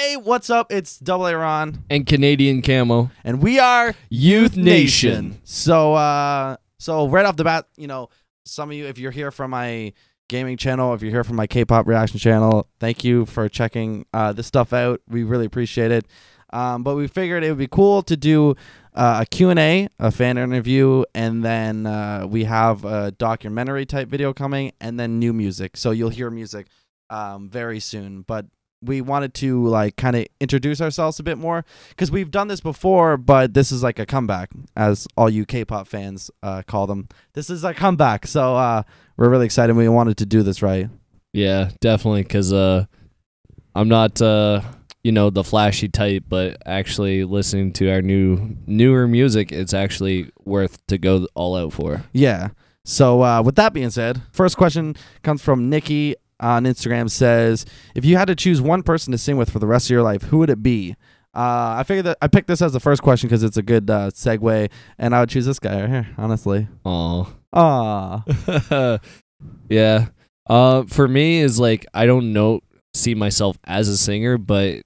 Hey, what's up? It's Double A Ron and Canadian Camo, and we are Youth Nation. So right off the bat, some of you, if you're here from my gaming channel, if you're here from my K-pop reaction channel, thank you for checking this stuff out. We really appreciate it. But we figured it would be cool to do a Q&A, a fan interview, and then we have a documentary type video coming, and then new music. So you'll hear music very soon. But we wanted to kind of introduce ourselves a bit more because we've done this before, but this is like a comeback, as all you K-pop fans call them. This is a comeback, so we're really excited. We wanted to do this right. Yeah, definitely, because I'm not the flashy type, but actually listening to our newer music, it's actually worth to go all out for. Yeah. So with that being said, first question comes from Nikki on Instagram. Says, if you had to choose one person to sing with for the rest of your life, who would it be? I figured that I picked this as the first question because it's a good segue, and I would choose this guy right here, honestly. Aw. Yeah. For me is I don't see myself as a singer, but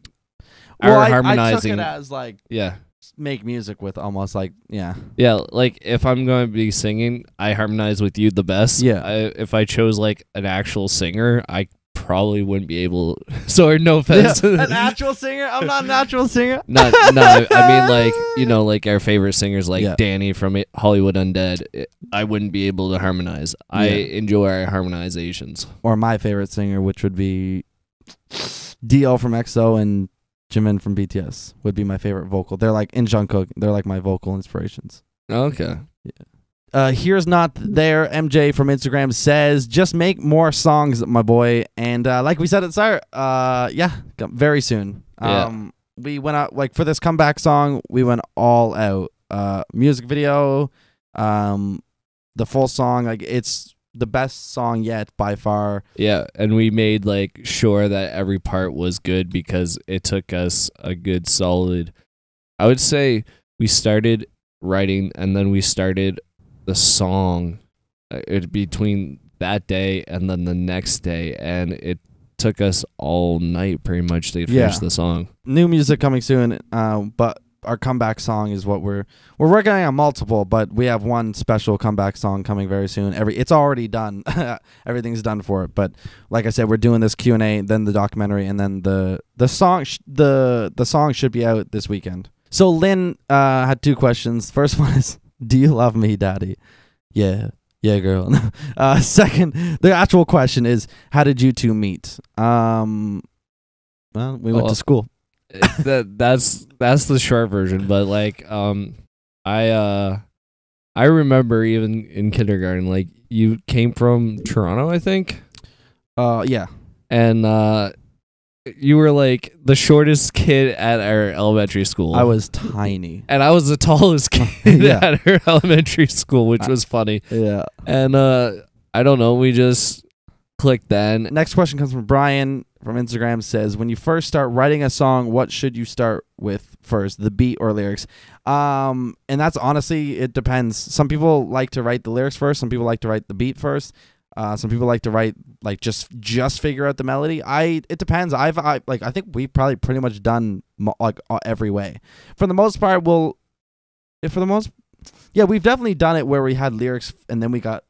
I harmonizing. took it as yeah. Make music with almost yeah, if I'm going to be singing, I harmonize with you the best. Yeah. If I chose an actual singer, I probably wouldn't be able. Sorry, no offense. Yeah, an actual singer? I'm not an actual singer. No, I mean our favorite singers Danny from Hollywood Undead. I wouldn't be able to harmonize. Yeah. I enjoy our harmonizations. Or my favorite singer, which would be DL from EXO and Jimin from BTS would be my favorite vocal. They're in Jungkook. They're my vocal inspirations. Okay. Yeah. Here's Not There. MJ from Instagram says, just make more songs, my boy. And like we said at the start, very soon. Yeah. We went out, for this comeback song, we went all out. Music video, the full song, it's the best song yet by far. Yeah, and we made sure that every part was good because it took us a good solid, I would say we started writing and then we started the song between that day and then the next day, and it took us all night pretty much to finish the song. New music coming soon, but our comeback song is what we're working on multiple, but we have one special comeback song coming very soon. It's already done. Everything's done for it. But like I said, we're doing this Q&A, then the documentary, and then the song the song should be out this weekend. So Lynn had two questions. First one is, do you love me, daddy? Yeah, girl. Second, the actual question is, how did you two meet? Well, we went to school. That's the short version, but I remember even in kindergarten, you came from Toronto, I think. Yeah. And you were the shortest kid at our elementary school. I was tiny. And I was the tallest kid at our elementary school, which was funny. Yeah. And I don't know, we just clicked then. Next question comes from Brian from Instagram. Says, when you first start writing a song, what should you start with first, the beat or lyrics? And that's honestly, it depends. Some people like to write the lyrics first. Some people like to write the beat first. Some people like to write just figure out the melody. It depends. I think we've probably pretty much done every way. For the most part, we've definitely done it where we had lyrics and then we got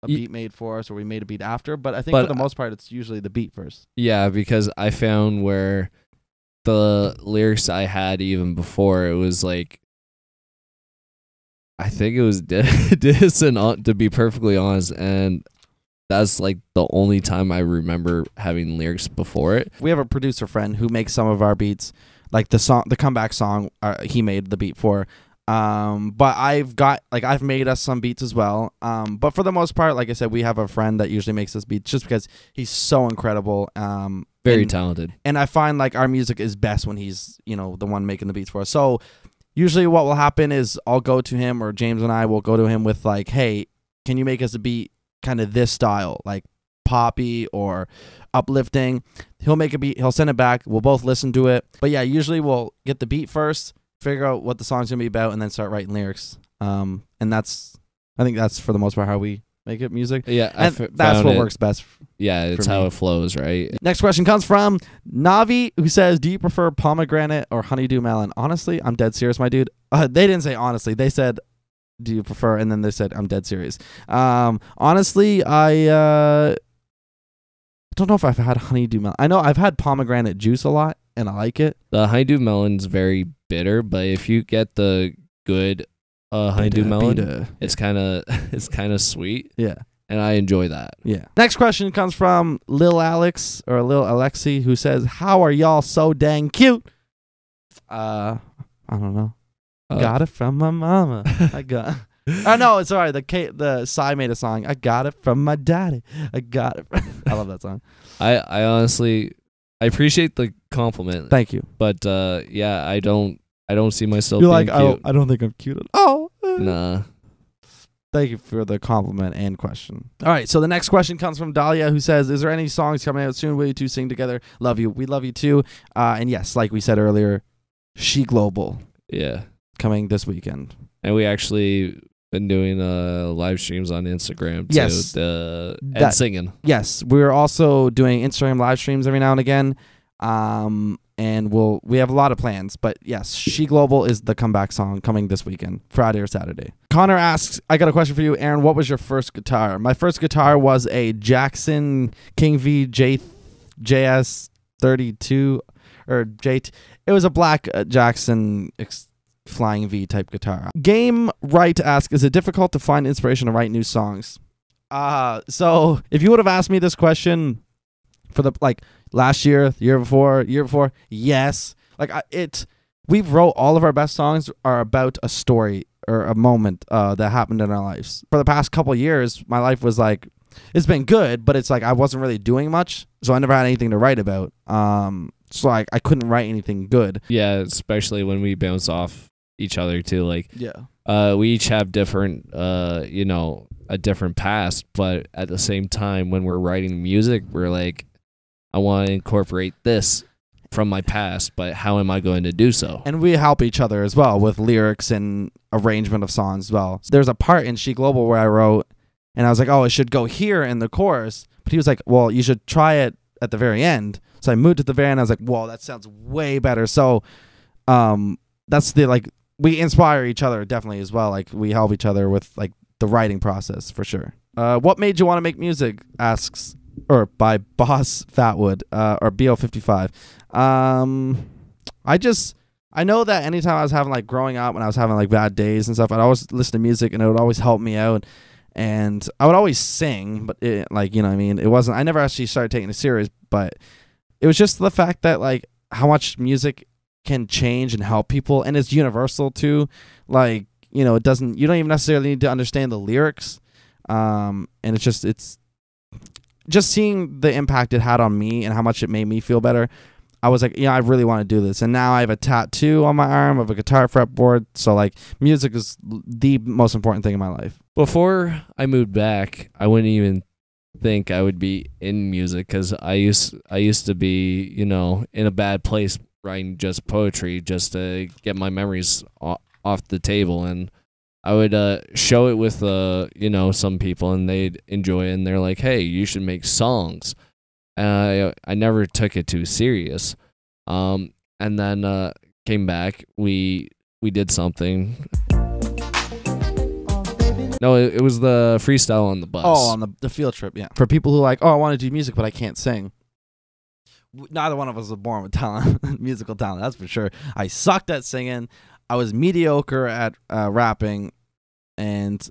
a beat made for us, or we made a beat after, but I think for the most part it's usually the beat first. Yeah, because I found where the lyrics I had even before, it was I think it was dissonant, to be perfectly honest, and that's the only time I remember having lyrics before it. We have a producer friend who makes some of our beats, the comeback song he made the beat for. But I've made us some beats as well. But for the most part, like I said, we have a friend that usually makes us beats just because he's so incredible. Very talented. And I find our music is best when he's, the one making the beats for us. So usually what will happen is I'll go to him, or James and I will go to him with hey, can you make us a beat kind of this style, poppy or uplifting? He'll make a beat, he'll send it back, we'll both listen to it. But yeah, usually we'll get the beat first, figure out what the song's gonna be about, and then start writing lyrics. And I think that's for the most part how we make it music. Yeah, And that's what works best. Yeah, it's how it flows, right? Next question comes from Navi, who says, "Do you prefer pomegranate or honeydew melon?" Honestly, I'm dead serious, my dude. They didn't say honestly. They said, "Do you prefer?" And then they said, "I'm dead serious." Honestly, I don't know if I've had honeydew melon. I know I've had pomegranate juice a lot, and I like it. The honeydew melon's very bitter, but if you get the good honeydew melon, it's kind of sweet. Yeah. And I enjoy that. Yeah. Next question comes from Lil Alex or Lil Alexi, who says, "How are y'all so dang cute?" I don't know. Got it from my mama. I got. Oh no, it's alright. The Psy made a song. I got it from my daddy. I got it. I love that song. I honestly, I appreciate the compliment. Thank you. But yeah, I don't see myself You're being like, cute. I don't think I'm cute at all. Nah. Thank you for the compliment and question. All right, so the next question comes from Dahlia, who says, "Is there any songs coming out soon? Will you two sing together? Love you. We love you too." And yes, like we said earlier, She Global. Yeah. Coming this weekend. And we actually been doing live streams on Instagram too. Yes. And singing. Yes, we're also doing Instagram live streams every now and again. And we have a lot of plans, but yes, She Global is the comeback song coming this weekend, Friday or Saturday. Connor asks, "I got a question for you, Aaron. What was your first guitar?" My first guitar was a Jackson King V JS 32 or JT. It was a black Jackson Flying V type guitar. Game Right asks, "Is it difficult to find inspiration to write new songs?" So if you would have asked me this question for the last year, the year before, yes. We wrote all of our best songs are about a story or a moment that happened in our lives. For the past couple of years, my life was it's been good, but it's I wasn't really doing much, so I never had anything to write about. So I couldn't write anything good. Yeah, especially when we bounce off each other too. Yeah. We each have different, a different past, but at the same time, when we're writing music, we're like, I want to incorporate this from my past, but how am I going to do so? And we help each other as well with lyrics and arrangement of songs as well. So there's a part in She Global where I wrote, and I was like, "Oh, it should go here in the chorus." But he was like, "Well, you should try it at the very end." So I moved to the very end. I was like, "Whoa, that sounds way better." So that's we inspire each other definitely as well. We help each other with the writing process for sure. What made you want to make music? Asks, or by Boss Fatwood or BO55. I know that anytime I was having growing up, when I was having bad days and stuff, I'd always listen to music and it would always help me out. And I would always sing, but it, you know what I mean? It wasn't, I never actually started taking it serious, but it was just the fact that how much music can change and help people, and it's universal too. It doesn't, you don't even necessarily need to understand the lyrics. And it's just seeing the impact it had on me and how much it made me feel better. I was like, I really want to do this. And now I have a tattoo on my arm of a guitar fretboard. So music is the most important thing in my life. Before I moved back, I wouldn't even think I would be in music, because I used to be, in a bad place writing just poetry just to get my memories off the table. And I would show it with some people, and they'd enjoy it, and they're like, "Hey, you should make songs." And I never took it too serious. And then came back. We did something. No, it was the freestyle on the bus. Oh, on the field trip, yeah. For people who I want to do music, but I can't sing. Neither one of us was born with talent, musical talent, that's for sure. I sucked at singing. I was mediocre at rapping, and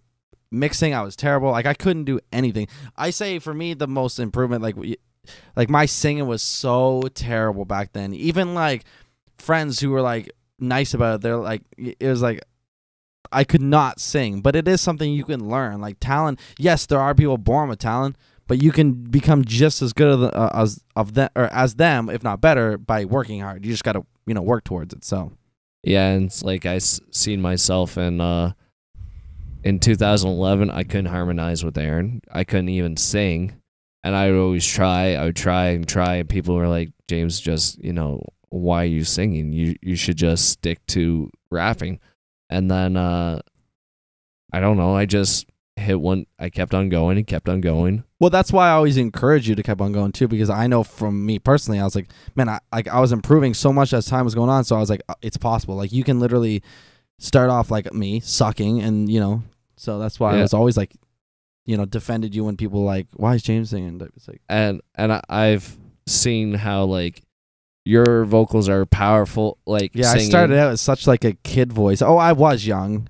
mixing, I was terrible. I couldn't do anything. I say for me, the most improvement, my singing was so terrible back then. Even friends who were nice about it, they're it was I could not sing, but it is something you can learn. Talent, yes, there are people born with talent, but you can become just as good as them, if not better, by working hard. You just got to work towards it. So yeah, and it's I seen myself in 2011. I couldn't harmonize with Aaron. I couldn't even sing, and I would always try. I would try and try, and people were like, "James, just why are you singing? You should just stick to rapping." And then I don't know. I just hit one. I kept on going and kept on going. Well, that's why I always encourage you to keep on going too, because I know from me personally, I was like, man, I was improving so much as time was going on. So I was like, it's possible. Like you can literally start off like me sucking, and so that's why I was always like, defended you when people were like, why is James singing? It's like, and I've seen how like your vocals are powerful. Like singing. I started out as such like a kid voice. Oh, I was young,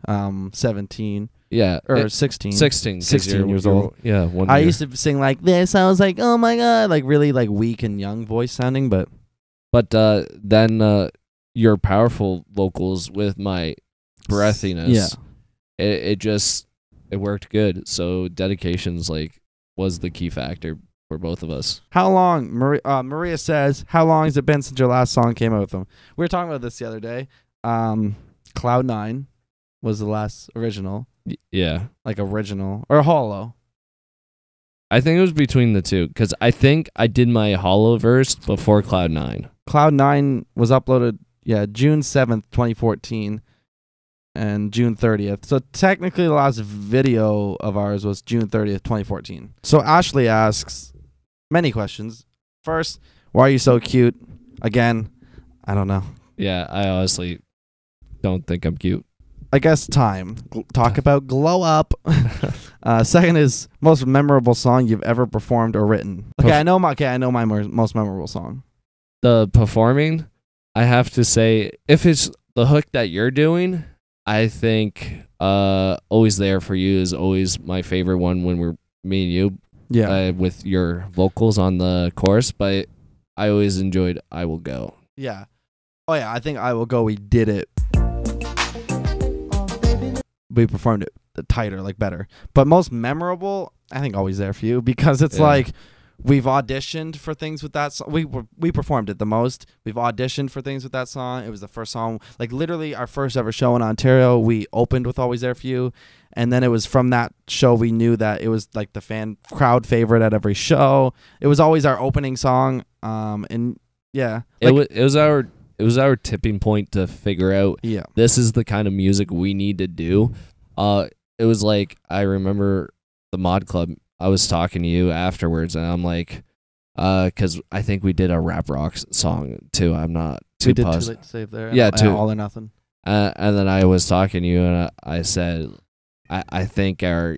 17. Yeah, or 16. 16 years old. Yeah, I used to sing like this. I was like, oh my god, like really like weak and young voice sounding, but then your powerful vocals with my breathiness, it worked good. So dedications like was the key factor for both of us. How long, Maria says, how long has it been since your last song came out with them? We were talking about this the other day. Cloud 9 was the last original. Yeah. Like original or hollow. I think it was between the two, because I think I did my hollow verse before Cloud 9. Cloud 9 was uploaded, June 7th, 2014 and June 30th. So technically the last video of ours was June 30th, 2014. So Ashley asks many questions. First, why are you so cute? Again, I don't know. Yeah, I honestly don't think I'm cute. I guess time. Talk about glow up. Second is most memorable song you've ever performed or written. I know my most memorable song. The performing, I have to say, if it's the hook that you're doing, I think Always There For You is always my favorite one when we're me and you. Yeah. With your vocals on the chorus, but I always enjoyed I Will Go. Yeah. Oh yeah, I think I Will Go, we did it. We performed it tighter, like better. But most memorable, I think Always There For You, because it's like we've auditioned for things with that song. We performed it the most. We've auditioned for things with that song. It was the first song, like literally our first ever show in Ontario. We opened with Always There For You, and then it was from that show we knew that it was like the crowd favorite at every show. It was always our opening song. And yeah, like, it was our tipping point to figure out this is the kind of music we need to do. It was like, I remember the Mod Club, I was talking to you afterwards, and I'm like, because I think we did a rap rock song too. I'm not too positive. Too Late to Save there. Yeah, All or Nothing. And then I was talking to you, and I said, I think our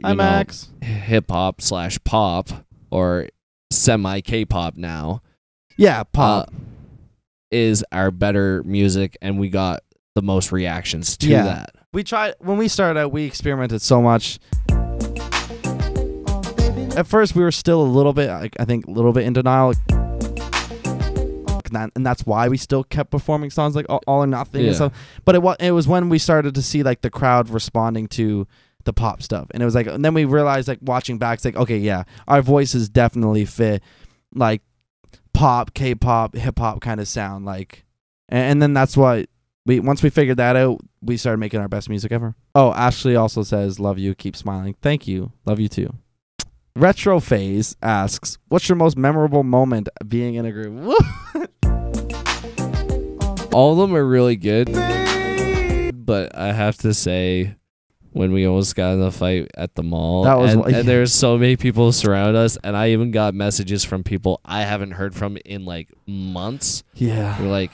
hip hop / pop or semi K-pop now, pop. Is our better music, and we got the most reactions to that. We tried when we started out, we experimented so much. At first we were still a little bit, I think a little bit in denial, and that's why we still kept performing songs like All or Nothing and stuff. But it was when we started to see like the crowd responding to the pop stuff, and it was like, and then we realized like watching back, it's like, okay, our voices definitely fit like pop, K-pop, hip-hop kind of sound, like, and then that's why once we figured that out, we started making our best music ever. Oh, Ashley also says, love you, keep smiling. Thank you. Love you too. Retro Phase asks, what's your most memorable moment being in a group? All of them are really good, but I have to say, when we almost got in a fight at the mall, and there's so many people surround us, and I even got messages from people I haven't heard from in like months. Yeah, they're like,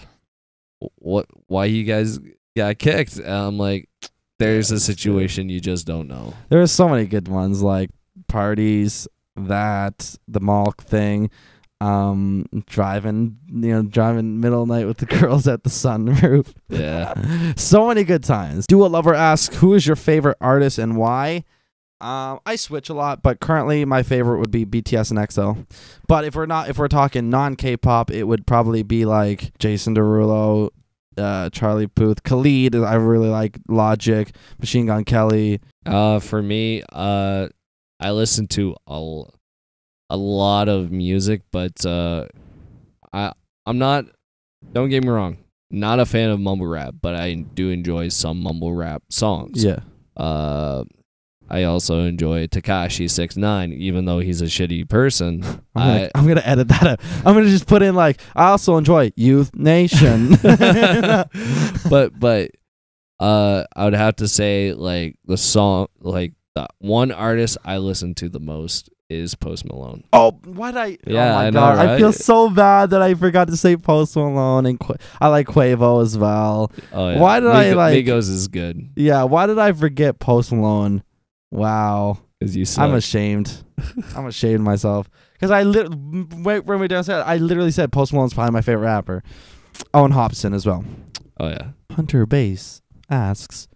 "What? Why you guys got kicked?" And I'm like, "There's a situation you just don't know." There are so many good ones, like parties, the mall thing, driving middle of the night with the girls at the sunroof. Yeah. So many good times. Do a Lover asks, who is your favorite artist and why? I switch a lot, but currently my favorite would be BTS and EXO. But if we're talking non-K-pop, it would probably be like Jason Derulo, Charlie Puth, Khalid. I really like Logic, Machine Gun Kelly. For me, I listen to a lot of music, but I'm not, don't get me wrong, not a fan of mumble rap, but I do enjoy some mumble rap songs. Yeah. I also enjoy Tekashi 6ix9ine, even though he's a shitty person. I'm gonna edit that out. I'm gonna just put in like, I also enjoy Youth Nation. but I would have to say like the song, like The one artist I listen to the most is Post Malone. Oh, why did I? Yeah, oh my I know, God. I feel right? so bad that I forgot to say Post Malone, and I like Quavo as well. Oh yeah. Why did I like? Migos is good. Yeah, why did I forget Post Malone? Wow, Because you suck. I'm ashamed. I'm ashamed of myself. Because when we downstairs, I literally said Post Malone's probably my favorite rapper. Owen Hobson as well. Oh yeah. Hunter Bass asks,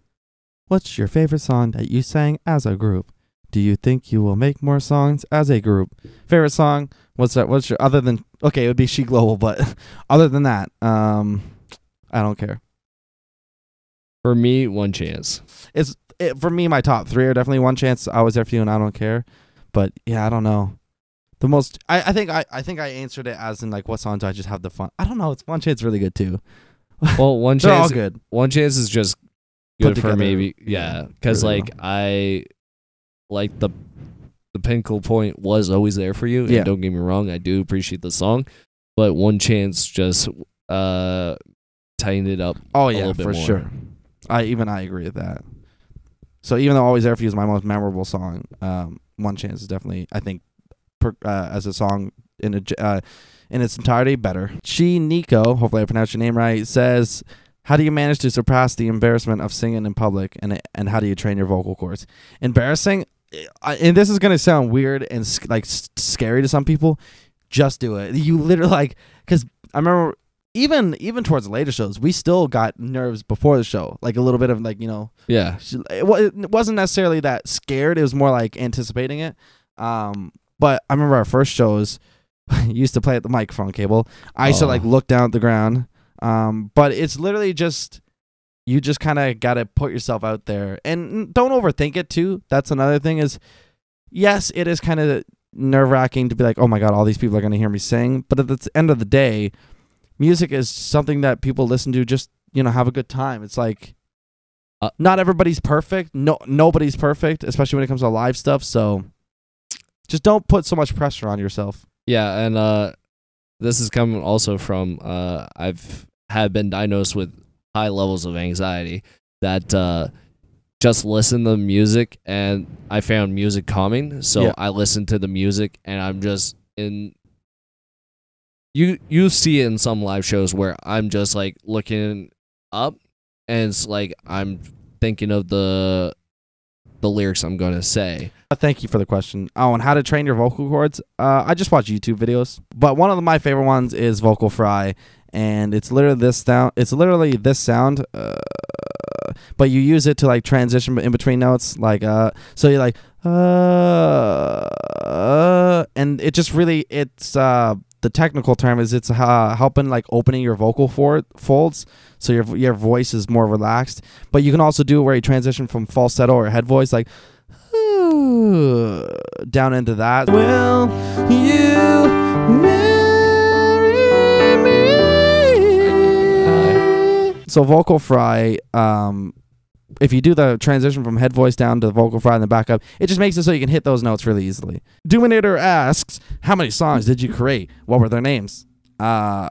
"What's your favorite song that you sang as a group? Do you think you will make more songs as a group? Favorite song? What's that? What's your other than okay? It would be She Global, but other than that, I don't care. For me, One Chance. For me, my top three are definitely One Chance, I Was There For You, and I Don't Care. But yeah, I don't know. The most I think I answered it as in like what song do I just have the fun? I don't know. It's One Chance really good too. Well, One They're all Chance. good. One Chance is just Put good for together, maybe. yeah, Yeah, because really like I like the pinnacle point was Always There For You. Yeah. And don't get me wrong, I do appreciate the song, but One Chance just tightened it up. Oh a yeah, little bit for more. sure. I agree with that. So even though Always There For You is my most memorable song, One Chance is definitely, I think, as a song in its entirety, better. She Nico, hopefully I pronounced your name right, says, "How do you manage to surpass the embarrassment of singing in public, and how do you train your vocal cords?" Embarrassing, and this is gonna sound weird and scary to some people. Just do it. You literally like, because I remember even towards the later shows, we still got nerves before the show, like a little bit of like, you know, Yeah. it wasn't necessarily that scared. It was more like anticipating it. But I remember our first shows, used to play at the microphone cable. I used to like look down at the ground. But it's literally just, you just kind of got to put yourself out there and don't overthink it too. That's another thing is, yes, it is kind of nerve wracking to be like, oh my God, all these people are going to hear me sing. But at the end of the day, music is something that people listen to just, you know, have a good time. It's like, not everybody's perfect. Nobody's perfect, especially when it comes to live stuff. So just don't put so much pressure on yourself. Yeah, and this is coming also from I've been diagnosed with high levels of anxiety that just listen to music, and I found music calming. So Yeah. I listen to the music, and I'm just in. You see it in some live shows where I'm just like looking up, and it's like I'm thinking of the lyrics I'm gonna say. Thank you for the question. Oh, and how to train your vocal cords? I just watch YouTube videos, but one of my favorite ones is Vocal Fry, and it's literally this sound. But you use it to like transition in between notes, like so you're like and it just really the technical term is it's helping like opening your vocal folds, so your voice is more relaxed. But you can also do it where you transition from falsetto or head voice, like down into that. Will you marry me? So Vocal Fry, if you do the transition from head voice down to the vocal fry and then back up, it just makes it so you can hit those notes really easily. Dominator asks, how many songs did you create? What were their names? A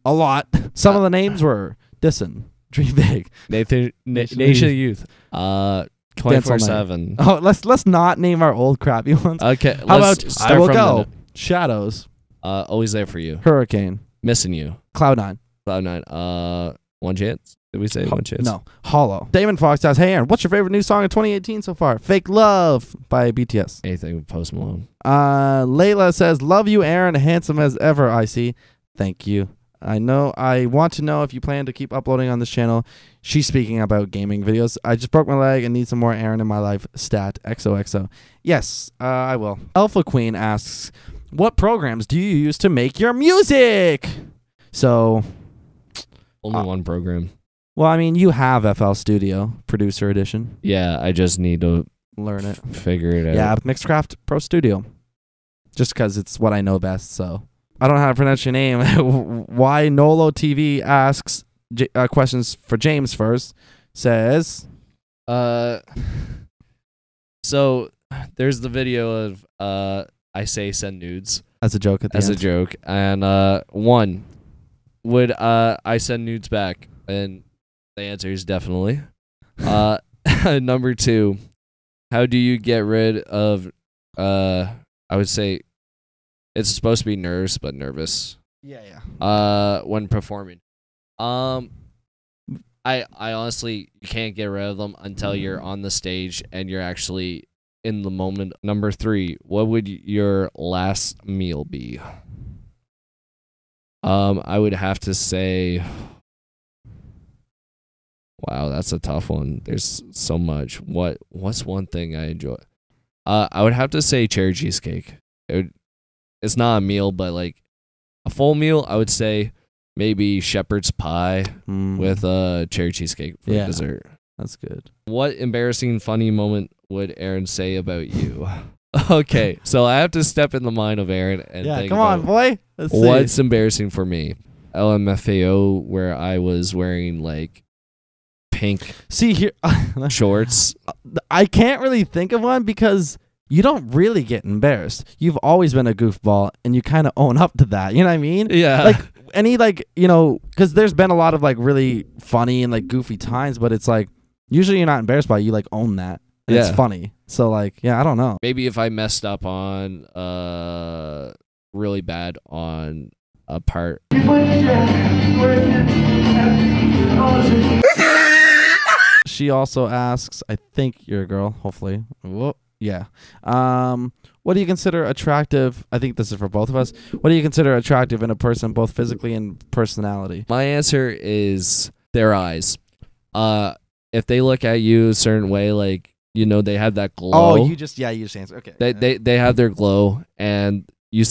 lot. Some of the names were Dissin, Dream Big, Nation of Youth, 24/7. Oh, let's not name our old crappy ones. Okay, How about start I Will from Go, Shadows, Always There For You, Hurricane, Missing You, Cloud9. Cloud9, One Chance. Did we say One Chance? No, Hollow. Damon Fox says, hey Aaron, what's your favorite new song in 2018 so far? Fake Love by BTS. Anything with Post Malone. Layla says, love you, Aaron, handsome as ever, I see. Thank you. I want to know if you plan to keep uploading on this channel. She's speaking about gaming videos. I just broke my leg and need some more Aaron in my life. Stat XOXO. Yes, I will. Alpha Queen asks, what programs do you use to make your music? So, Only one program. well, I mean, you have FL Studio, Producer Edition. Yeah, I just need to Learn it. figure it out. Yeah, Mixcraft Pro Studio. Just because it's what I know best, so. I don't know how to pronounce your name. Why Nolo TV asks questions for James first. Says, so there's the video of I say send nudes as a joke at the as end. a joke, and one, would I send nudes back? And the answer is definitely. Number two, How do you get rid of I would say it's supposed to be nerves, but nervous. Yeah. When performing. I honestly, you can't get rid of them until you're on the stage and you're actually in the moment. Number 3, what would your last meal be? I would have to say, wow, that's a tough one. There's so much. What's one thing I enjoy? I would have to say cherry cheesecake. It's not a meal, but like a full meal, I would say maybe shepherd's pie with cherry cheesecake for dessert. That's good. What embarrassing, funny moment would Aaron say about you? Okay, so I have to step in the mind of Aaron and think come on, boy. Let's see. What's embarrassing for me? LMFAO, where I was wearing like pink shorts. I can't really think of one because you don't really get embarrassed. You've always been a goofball, and you kind of own up to that. You know what I mean? Yeah. Like any because there's been a lot of like really funny and like goofy times, but it's like usually you're not embarrassed by it. You like own that. And it's funny. So like, I don't know. Maybe if I messed up on really bad on a part. She also asks, I think you're a girl, hopefully. Whoa. Yeah. What do you consider attractive? I think this is for both of us. What do you consider attractive in a person, both physically and personality? My answer is their eyes. If they look at you a certain way, like, they have that glow. Oh, you just answer. Okay. They have their glow, and you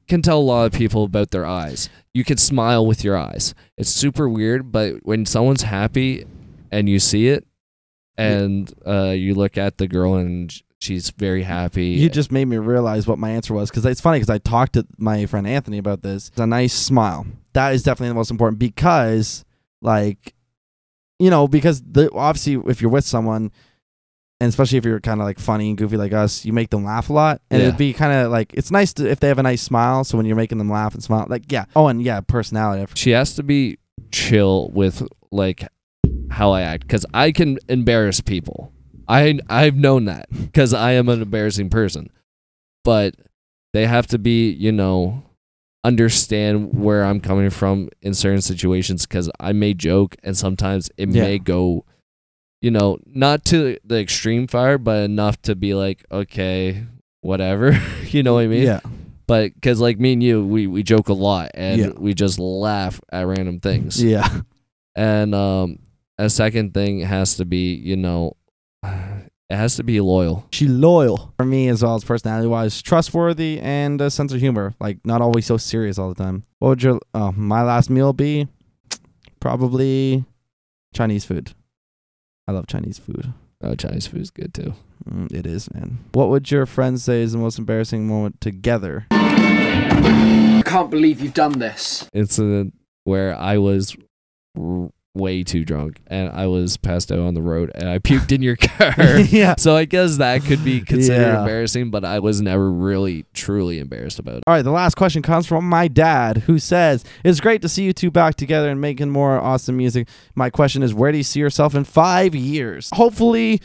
can tell a lot of people about their eyes. You can smile with your eyes. It's super weird, but when someone's happy and you see it, and you look at the girl and she's very happy. You just made me realize what my answer was, because it's funny because I talked to my friend Anthony about this. It's a nice smile. That is definitely the most important because, like, because obviously if you're with someone, and especially if you're kind of like funny and goofy like us, you make them laugh a lot, and it'd be kind of like, it's nice if they have a nice smile. So when you're making them laugh and smile, like, personality. She has to be chill with like how I act, because I can embarrass people. I've known that because I am an embarrassing person, but they have to be, understand where I'm coming from in certain situations, because I may joke and sometimes it may go, not to the extreme fire, but enough to be like, okay, whatever. You know what I mean? Yeah. But because like me and you, we joke a lot and we just laugh at random things. Yeah. And a second thing has to be, it has to be loyal. She loyal. For me, as well as personality-wise, trustworthy and a sense of humor. Like, not always so serious all the time. What would your my last meal be? Probably Chinese food. I love Chinese food. Oh, Chinese food is good too. It is, man. What would your friends say is the most embarrassing moment together? I can't believe you've done this. Incident where I was way too drunk and I was passed out on the road and I puked in your car. Yeah. So I guess that could be considered embarrassing, but I was never really truly embarrassed about it. All right, the last question comes from my dad, who says, "It's great to see you two back together and making more awesome music. My question is, where do you see yourself in 5 years? Hopefully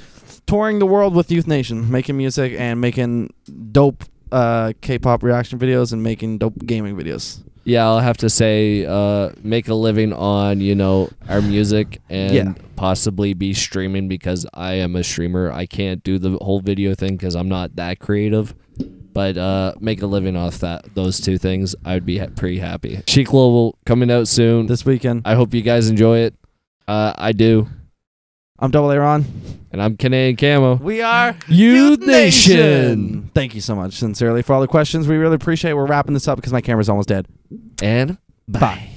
touring the world with Youth Nation, making music and making dope K-pop reaction videos and making dope gaming videos." Yeah, I'll have to say make a living on, our music and possibly be streaming, because I am a streamer. I can't do the whole video thing because I'm not that creative. But make a living off those two things, I would be pretty happy. Chic Global coming out soon. This weekend. I hope you guys enjoy it. I do. I'm Double A Ron. And I'm Canadian Camo. We are Youth Nation. Thank you so much, sincerely, for all the questions. We really appreciate it. We're wrapping this up because my camera's almost dead. And bye.